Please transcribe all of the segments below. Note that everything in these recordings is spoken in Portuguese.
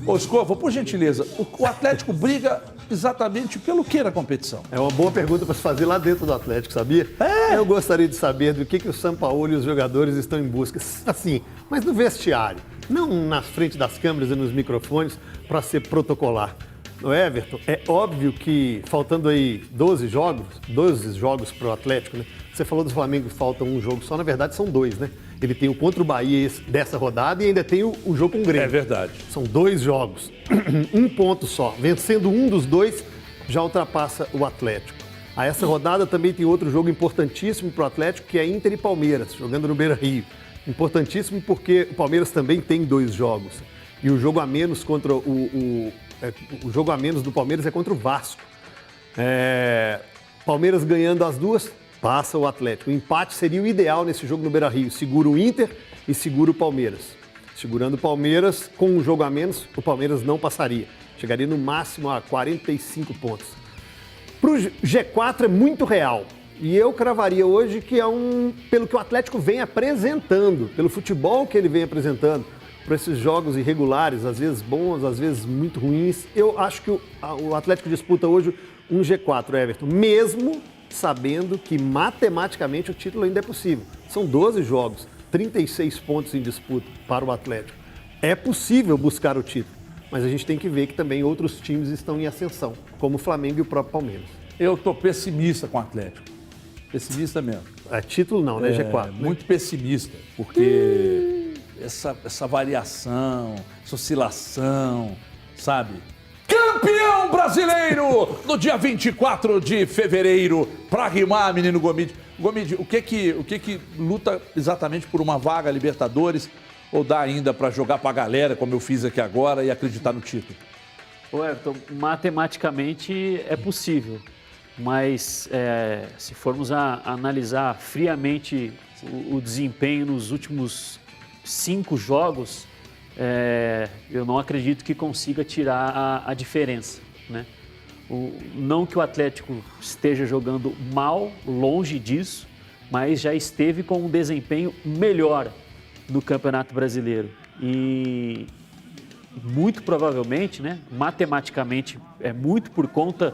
Ô, Escova, por gentileza, o Atlético briga exatamente pelo que na competição? É uma boa pergunta para se fazer lá dentro do Atlético, sabia? Eu gostaria de saber do que o Sampaoli e os jogadores estão em busca. Assim, mas no vestiário, não na frente das câmeras e nos microfones para ser protocolar. No Everton, é óbvio que faltando aí 12 jogos para o Atlético, né? Você falou do Flamengo que falta um jogo só, na verdade são 2, né? Ele tem o contra o Bahia dessa rodada e ainda tem o jogo com o Grêmio. É verdade. São 2 jogos, um ponto só. Vencendo um dos 2, já ultrapassa o Atlético. A essa rodada também tem outro jogo importantíssimo para o Atlético, que é Inter e Palmeiras, jogando no Beira-Rio. Importantíssimo porque o Palmeiras também tem 2 jogos. E o jogo a menos contra o jogo a menos do Palmeiras é contra o Vasco. Palmeiras ganhando as 2, passa o Atlético. O empate seria o ideal nesse jogo no Beira-Rio. Segura o Inter e segura o Palmeiras. Segurando o Palmeiras, com um jogo a menos, o Palmeiras não passaria. Chegaria no máximo a 45 pontos. Para o G4 é muito real. E eu cravaria hoje que pelo que o Atlético vem apresentando, pelo futebol que ele vem apresentando, por esses jogos irregulares, às vezes bons, às vezes muito ruins. Eu acho que o Atlético disputa hoje um G4, Everton, mesmo sabendo que matematicamente o título ainda é possível. São 12 jogos, 36 pontos em disputa para o Atlético. É possível buscar o título, mas a gente tem que ver que também outros times estão em ascensão, como o Flamengo e o próprio Palmeiras. Eu estou pessimista com o Atlético. Pessimista mesmo. Título não, né? G4. Muito pessimista, porque essa variação, essa oscilação, sabe? Campeão brasileiro no dia 24 de fevereiro, para rimar, menino Gomide. Gomide, o que luta exatamente por uma vaga Libertadores ou dá ainda para jogar para a galera, como eu fiz aqui agora, e acreditar no título? Ô Everton, matematicamente é possível, mas se formos a analisar friamente o desempenho nos últimos 5 jogos, eu não acredito que consiga tirar a diferença, né? Não que o Atlético esteja jogando mal, longe disso, mas já esteve com um desempenho melhor no Campeonato Brasileiro. E muito provavelmente, né, matematicamente, é muito por conta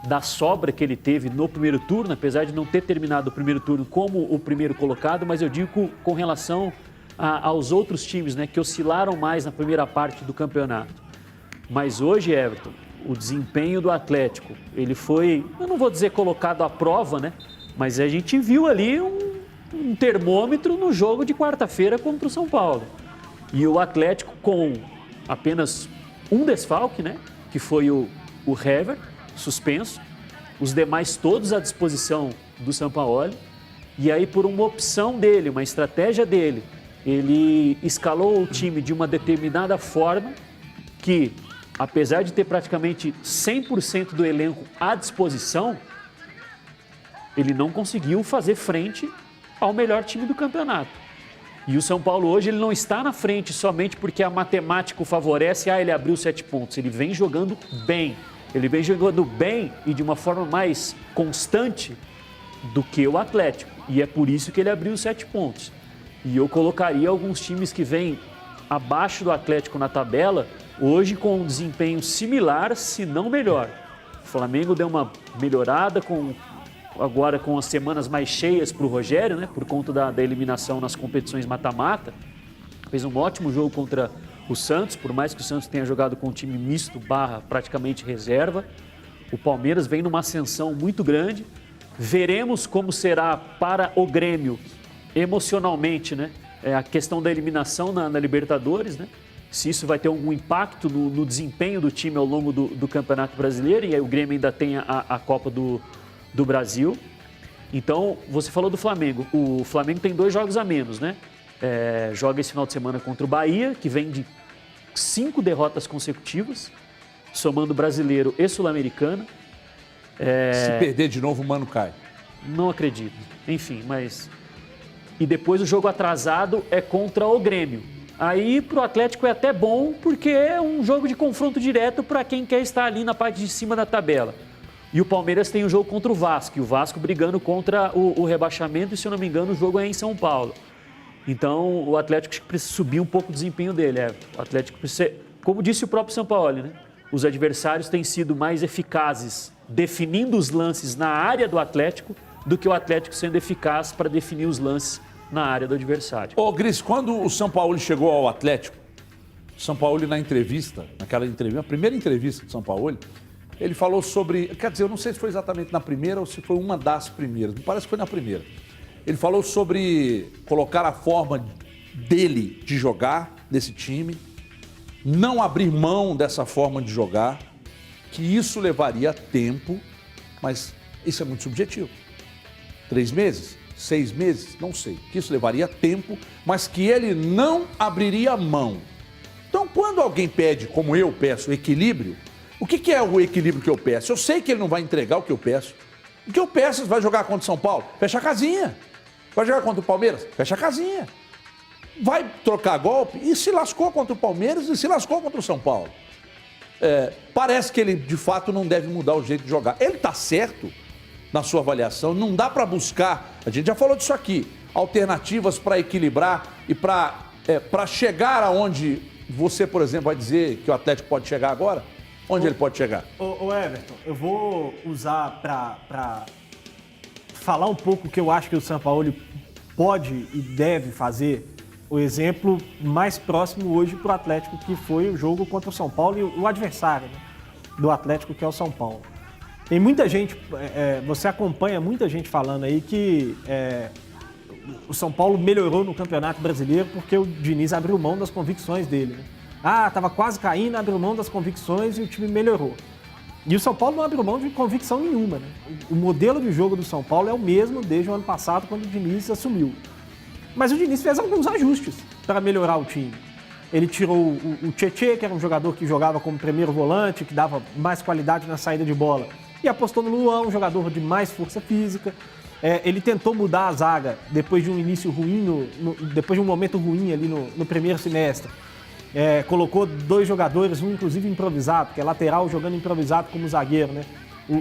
da sobra que ele teve no primeiro turno, apesar de não ter terminado o primeiro turno como o primeiro colocado, mas eu digo com relação aos outros times, né, que oscilaram mais na primeira parte do campeonato. Mas hoje, Everton, o desempenho do Atlético, ele foi, eu não vou dizer colocado à prova, né, mas a gente viu ali um termômetro no jogo de quarta-feira contra o São Paulo. E o Atlético com apenas um desfalque, né, que foi o Hever, suspenso, os demais todos à disposição do Sampaoli. E aí, por uma opção dele, uma estratégia dele, ele escalou o time de uma determinada forma que, apesar de ter praticamente 100% do elenco à disposição, ele não conseguiu fazer frente ao melhor time do campeonato. E o São Paulo hoje ele não está na frente somente porque a matemática o favorece, ele abriu 7 pontos. Ele vem jogando bem. Ele vem jogando bem e de uma forma mais constante do que o Atlético. E é por isso que ele abriu 7 pontos. E eu colocaria alguns times que vêm abaixo do Atlético na tabela, hoje com um desempenho similar, se não melhor. O Flamengo deu uma melhorada agora com as semanas mais cheias para o Rogério, né, por conta da eliminação nas competições mata-mata. Fez um ótimo jogo contra o Santos, por mais que o Santos tenha jogado com um time misto / praticamente reserva. O Palmeiras vem numa ascensão muito grande. Veremos como será para o Grêmio emocionalmente, né, a questão da eliminação na Libertadores, né? Se isso vai ter algum impacto no desempenho do time ao longo do Campeonato Brasileiro, e aí o Grêmio ainda tem a Copa do Brasil. Então, você falou do Flamengo. O Flamengo tem 2 jogos a menos, né? Joga esse final de semana contra o Bahia, que vem de 5 derrotas consecutivas, somando brasileiro e sul-americana. Se perder de novo, o Mano cai. Não acredito. Enfim, mas... E depois o jogo atrasado é contra o Grêmio. Aí para o Atlético é até bom, porque é um jogo de confronto direto para quem quer estar ali na parte de cima da tabela. E o Palmeiras tem um jogo contra o Vasco, e o Vasco brigando contra o rebaixamento, e se eu não me engano o jogo é em São Paulo. Então o Atlético precisa subir um pouco o desempenho dele. O Atlético precisa como disse o próprio Sampaoli, né? Os adversários têm sido mais eficazes definindo os lances na área do Atlético do que o Atlético sendo eficaz para definir os lances na área do adversário. Ô, Gris, quando o Sampaoli chegou ao Atlético, o Sampaoli a primeira entrevista do Sampaoli, ele falou sobre, quer dizer, eu não sei se foi exatamente na primeira ou se foi uma das primeiras, me parece que foi na primeira. Ele falou sobre colocar a forma dele de jogar, desse time, não abrir mão dessa forma de jogar, que isso levaria tempo, mas isso é muito subjetivo. 3 meses? 6 meses? Não sei. Que isso levaria tempo, mas que ele não abriria mão. Então, quando alguém pede, como eu peço, equilíbrio, o que é o equilíbrio que eu peço? Eu sei que ele não vai entregar o que eu peço. O que eu peço, vai jogar contra o São Paulo? Fecha a casinha. Vai jogar contra o Palmeiras? Fecha a casinha. Vai trocar golpe e se lascou contra o Palmeiras e se lascou contra o São Paulo. Parece que ele, de fato, não deve mudar o jeito de jogar. Ele está certo na sua avaliação, não dá para buscar, a gente já falou disso aqui, alternativas para equilibrar e para chegar aonde você, por exemplo, vai dizer que o Atlético pode chegar agora? Onde ele pode chegar? Ô Everton, eu vou usar para falar um pouco o que eu acho que o Sampaoli pode e deve fazer. O exemplo mais próximo hoje para o Atlético, que foi o jogo contra o São Paulo e o adversário, né, do Atlético, que é o São Paulo. Tem muita gente, você acompanha muita gente falando aí que o São Paulo melhorou no Campeonato Brasileiro porque o Diniz abriu mão das convicções dele, né? Estava quase caindo, abriu mão das convicções e o time melhorou. E o São Paulo não abriu mão de convicção nenhuma, né? O modelo de jogo do São Paulo é o mesmo desde o ano passado, quando o Diniz assumiu. Mas o Diniz fez alguns ajustes para melhorar o time. Ele tirou o Tchê, que era um jogador que jogava como primeiro volante, que dava mais qualidade na saída de bola, e apostou no Luan, um jogador de mais força física. Ele tentou mudar a zaga depois de um início ruim, depois de um momento ruim ali no primeiro semestre. Colocou 2 jogadores, um inclusive improvisado, que é lateral jogando improvisado como zagueiro, né?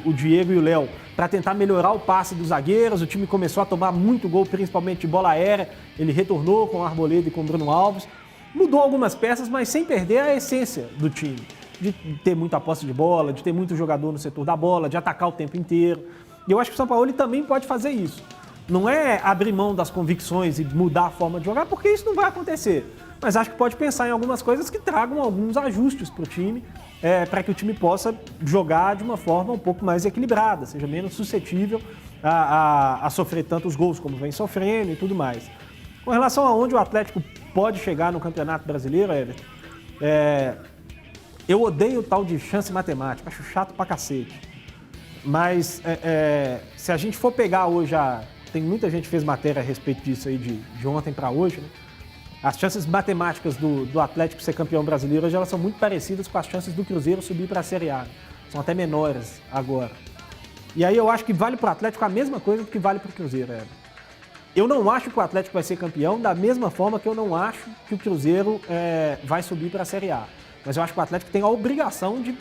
O Diego e o Léo, para tentar melhorar o passe dos zagueiros. O time começou a tomar muito gol, principalmente de bola aérea. Ele retornou com o Arboleda e com o Bruno Alves. Mudou algumas peças, mas sem perder a essência do time. De ter muita posse de bola, de ter muito jogador no setor da bola, de atacar o tempo inteiro. E eu acho que o Sampaoli também pode fazer isso. Não é abrir mão das convicções e mudar a forma de jogar, porque isso não vai acontecer. Mas acho que pode pensar em algumas coisas que tragam alguns ajustes para o time, para que o time possa jogar de uma forma um pouco mais equilibrada, seja menos suscetível a sofrer tantos gols como vem sofrendo e tudo mais. Com relação a onde o Atlético pode chegar no Campeonato Brasileiro, Everton, eu odeio o tal de chance matemática, acho chato pra cacete. Mas se a gente for pegar hoje, tem muita gente que fez matéria a respeito disso aí de ontem para hoje, né? As chances matemáticas do Atlético ser campeão brasileiro hoje elas são muito parecidas com as chances do Cruzeiro subir para a Série A. São até menores agora. E aí eu acho que vale para o Atlético a mesma coisa que vale para o Cruzeiro. Eu não acho que o Atlético vai ser campeão da mesma forma que eu não acho que o Cruzeiro vai subir para a Série A. Mas eu acho que o Atlético tem a obrigação de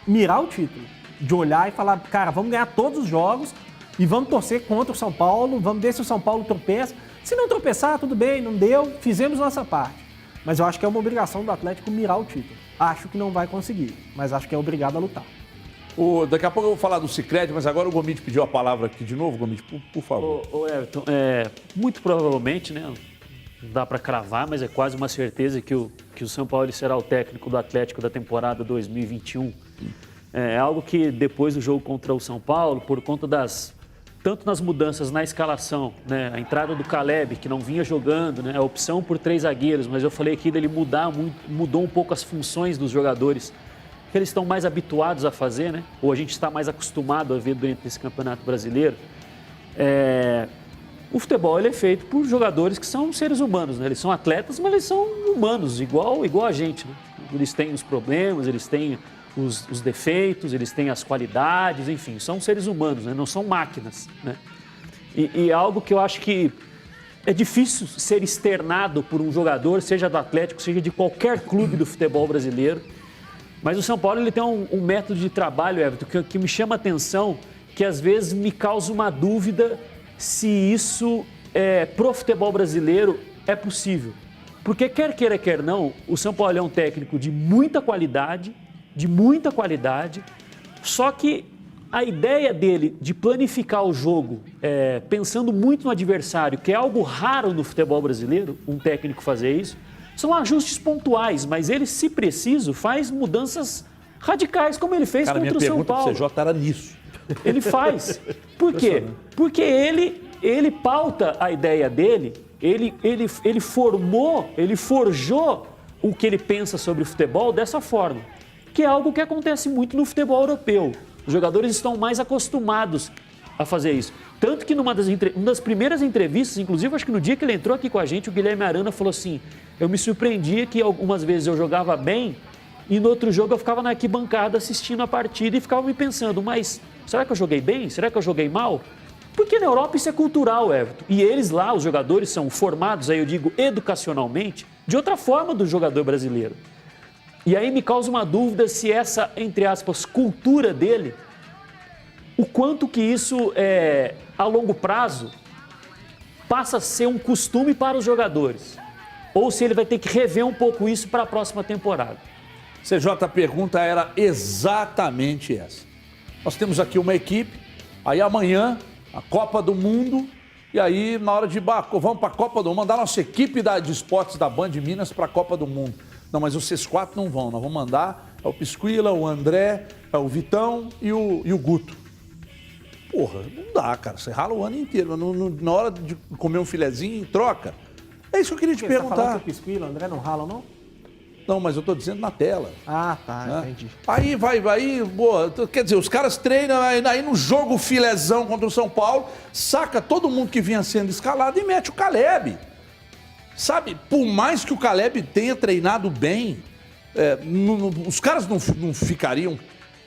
mirar o título, de olhar e falar, cara, vamos ganhar todos os jogos e vamos torcer contra o São Paulo, vamos ver se o São Paulo tropeça. Se não tropeçar, tudo bem, não deu, fizemos nossa parte. Mas eu acho que é uma obrigação do Atlético mirar o título. Acho que não vai conseguir, mas acho que é obrigado a lutar. Daqui a pouco eu vou falar do Sicredi, mas agora o Gomide pediu a palavra aqui de novo. Gomide, por favor. Ô Everton, muito provavelmente, né, não dá para cravar, mas é quase uma certeza que o São Paulo será o técnico do Atlético da temporada 2021. É algo que depois do jogo contra o São Paulo, por conta tanto nas mudanças na escalação, né, a entrada do Caleb, que não vinha jogando, né, a opção por 3 zagueiros, mas eu falei aqui dele mudou um pouco as funções dos jogadores, que eles estão mais habituados a fazer, né, ou a gente está mais acostumado a ver durante esse Campeonato Brasileiro. O futebol ele é feito por jogadores que são seres humanos, né, eles são atletas, mas eles são humanos, igual a gente, né? Eles têm os problemas, eles têm os defeitos, eles têm as qualidades, enfim, são seres humanos, né? Não são máquinas, né? E algo que eu acho que é difícil ser externado por um jogador, seja do Atlético, seja de qualquer clube do futebol brasileiro, mas o São Paulo ele tem um método de trabalho, Everton, que me chama a atenção, que às vezes me causa uma dúvida se isso pro futebol brasileiro é possível. Porque quer queira, quer não, o São Paulo é um técnico de muita qualidade, só que a ideia dele de planificar o jogo pensando muito no adversário, que é algo raro no futebol brasileiro, um técnico fazer isso, são ajustes pontuais, mas ele, se preciso, faz mudanças radicais, como ele fez contra o São Paulo. Minha pergunta para o CJ era nisso. Ele faz. Por quê? Porque ele pauta a ideia dele, ele forjou o que ele pensa sobre o futebol dessa forma, que é algo que acontece muito no futebol europeu. Os jogadores estão mais acostumados a fazer isso. Tanto que uma das primeiras entrevistas, inclusive acho que no dia que ele entrou aqui com a gente, o Guilherme Arana falou assim, eu me surpreendia que algumas vezes eu jogava bem e no outro jogo eu ficava na arquibancada assistindo a partida e ficava me pensando, mas será que eu joguei bem? Será que eu joguei mal? Porque na Europa isso é cultural, Everton. E eles lá, os jogadores, são formados, aí eu digo, educacionalmente, de outra forma do jogador brasileiro. E aí me causa uma dúvida se essa, entre aspas, cultura dele, o quanto que isso, a longo prazo, passa a ser um costume para os jogadores. Ou se ele vai ter que rever um pouco isso para a próxima temporada. CJ, a pergunta era exatamente essa. Nós temos aqui uma equipe, aí amanhã, a Copa do Mundo, e aí na hora de vamos para a Copa do Mundo, mandar nossa equipe de esportes da Band de Minas para a Copa do Mundo. Não, mas vocês 4 não vão, nós vamos mandar o Pisquila, o André, o Vitão e o Guto. Porra, não dá, cara, você rala o ano inteiro, na hora de comer um filezinho, troca. É isso que eu queria te perguntar. Você tá falando que o Pisquila, o André não ralam, não? Não, mas eu tô dizendo na tela. Ah, tá, né? Entendi. Aí boa, quer dizer, os caras treinam, aí no jogo filezão contra o São Paulo, saca todo mundo que vinha sendo escalado e mete o Caleb. Sabe, por mais que o Caleb tenha treinado bem, os caras não ficariam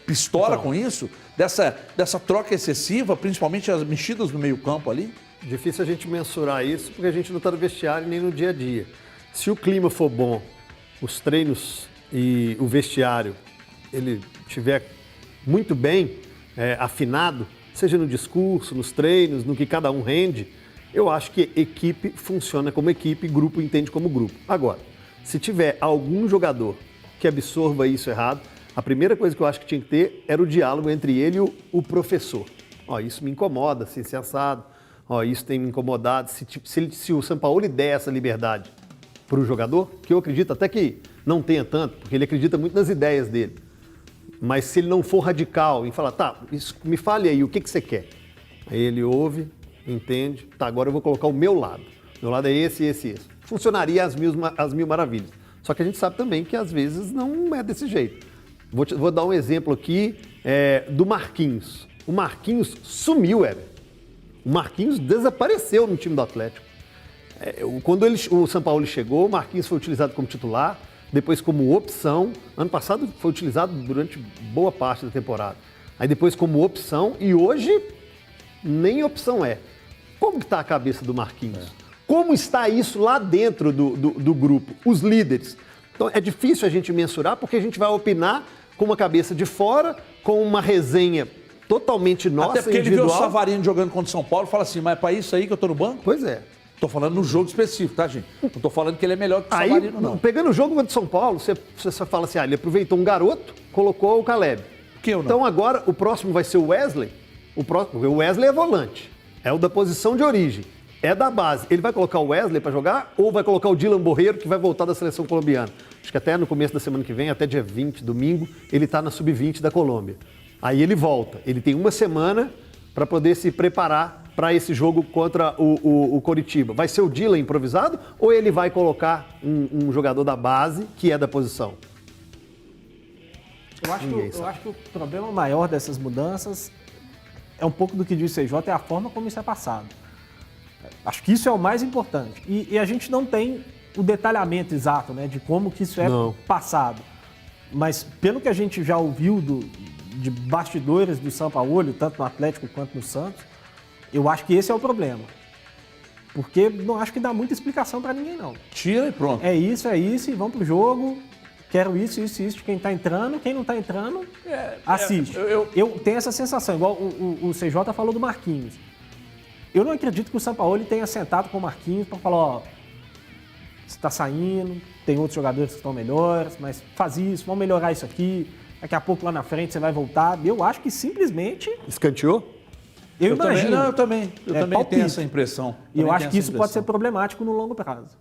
pistola com isso? Dessa troca excessiva, principalmente as mexidas no meio campo ali? Difícil a gente mensurar isso porque a gente não está no vestiário nem no dia a dia. Se o clima for bom, os treinos e o vestiário, ele estiver muito bem afinado, seja no discurso, nos treinos, no que cada um rende, eu acho que equipe funciona como equipe, grupo entende como grupo. Agora, se tiver algum jogador que absorva isso errado, a primeira coisa que eu acho que tinha que ter era o diálogo entre ele e o professor. Ó, isso me incomoda, assim, ser assado. Ó, isso tem me incomodado. Se o Sampaoli der essa liberdade para o jogador, que eu acredito até que não tenha tanto, porque ele acredita muito nas ideias dele. Mas se ele não for radical e falar, tá, me fale aí, o que você quer? Aí ele ouve, entende, tá, agora eu vou colocar o meu lado. Meu lado é esse, esse, esse. Funcionaria às mil maravilhas. Só que a gente sabe também que às vezes não é desse jeito. Vou dar um exemplo aqui do Marquinhos. O Marquinhos sumiu, O Marquinhos desapareceu no time do Atlético. Quando o São Paulo chegou, o Marquinhos foi utilizado como titular, depois como opção. Ano passado foi utilizado durante boa parte da temporada. Aí depois como opção e hoje nem opção é. Como que está a cabeça do Marquinhos? Como está isso lá dentro do grupo? Os líderes. Então é difícil a gente mensurar porque a gente vai opinar com uma cabeça de fora, com uma resenha totalmente nossa, até porque individual. ele vê o Savarino jogando contra o São Paulo e fala assim, mas é pra isso aí que eu tô no banco? Pois é. Tô falando no jogo específico, tá, gente? Não tô falando que ele é melhor que o Aí, Savarino, não. pegando o jogo contra o São Paulo, você só fala assim, ele aproveitou um garoto, colocou o Caleb. Que eu não. Então agora o próximo vai ser o Wesley. O Wesley é volante, é o da posição de origem, é da base. Ele vai colocar o Wesley para jogar ou vai colocar o Dylan Borreiro, que vai voltar da seleção colombiana? Acho que até no começo da semana que vem, até dia 20, domingo, ele está na sub-20 da Colômbia. Aí ele volta. Ele tem uma semana para poder se preparar para esse jogo contra o Coritiba. Vai ser o Dylan improvisado ou ele vai colocar um jogador da base que é da posição? Eu acho que o problema maior dessas mudanças é um pouco do que diz o CJ, é a forma como isso é passado. Acho que isso é o mais importante. E a gente não tem o detalhamento exato, né, de como que isso é passado. Mas pelo que a gente já ouviu de bastidores do Sampaoli, tanto no Atlético quanto no Santos, eu acho que esse é o problema. Porque não acho que dá muita explicação para ninguém, não. Tira e pronto. É isso, e vamos pro jogo. Quero isso de quem tá entrando. Quem não tá entrando, assiste. Eu tenho essa sensação, igual o CJ falou do Marquinhos. Eu não acredito que o Sampaoli tenha sentado com o Marquinhos para falar, ó, você está saindo, tem outros jogadores que estão melhores, mas faz isso, vamos melhorar isso aqui. Daqui a pouco lá na frente você vai voltar. Eu acho que simplesmente. Escanteou? Eu imagino. Eu também tenho palpite. essa impressão. E eu acho que isso pode ser problemático no longo prazo.